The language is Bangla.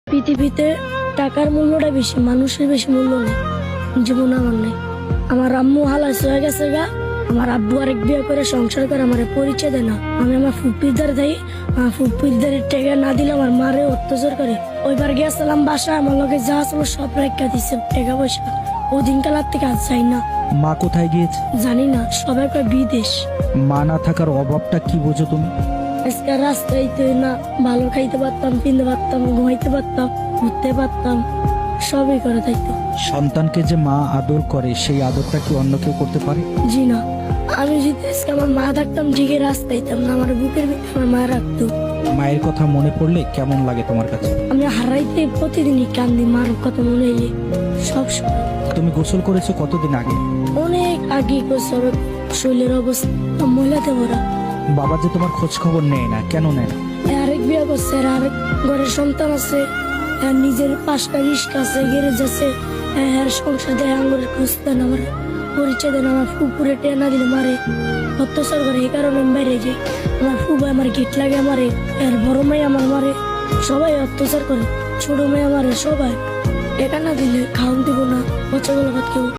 পৃথিবীতে টাকার মূল্যটা বেশি, মানুষের বেশি মূল্য নেই। জীবন আমার নেই। আমার আম্মু হালাস হয়ে গেছে গা, আমার আব্বু আরেক বিয়ে করে সংসার করে আমার পরিচয় দেয় না। আমি আমার ফুপিদার দেই, আমার ফুপিদারের টেকা না দিলে আমার মারে অত্যাচার করে। ওইবার গেছিলাম বাসা, আমার লগে যা ছিল সব রেখা দিছে টাকা পয়সা। ওদিন কালার থেকে আজ যাই না। মা কোথায় গিয়েছে? জানি না, সবাই কয় বিদেশ। মা না থাকার অভাবটা কি বোঝো তুমি? আজকে রাস্তায় তো না ভালো খাইতে পারতাম, কিনতে পারতাম, ঘুমাইতে পারতাম, ঘুরতে পারতাম, সবই করে থাকতো। সন্তানকে যে মা আদর করে সেই আদরটা কি অন্য কেউ করতে পারে? জি না, আমি যদি আজকে আমার মা থাকতাম ঠিকই রাস্তায় যেতাম না, আমার বুকের ভিতরে আমার মা রাখতো। মায়ের কথা মনে পড়লে কেমন লাগে তোমার কাছে? আমি হারাইতে প্রতিদিনই কান্দি, মার কথা মনে এলে সবসময়। তুমি গোসল করেছো কতদিন আগে? অনেক আগে গোসল, শরীরের অবস্থা মহিলাতে ভরা। বাবা যে তোমার খোঁজ খবর নেয় না, কেন নেয় না? আরেক বিয়ে করছে, আরেক ঘরের সন্তান আছে, নিজের 5টা রিস্ক আছে, গ্যারেজ আছে, সংসার দেয়, আঙুরের খোঁজ দেন, আমার পরিচয় দেন, আমার ফুপুরে টেনা দিলে মারে, অত্যাচার করে। এই কারণে আমি বাইরে যাই। আমার ফুবা আমার গিট লাগে আমারে, এর বড় মেয়ে আমার মারে, সবাই অত্যাচার করে, ছোট মেয়ে আমারে, সবাই। টাকা না দিলে খাওয়ান দিব না, বাচ্চাগুলো ভাত কেউ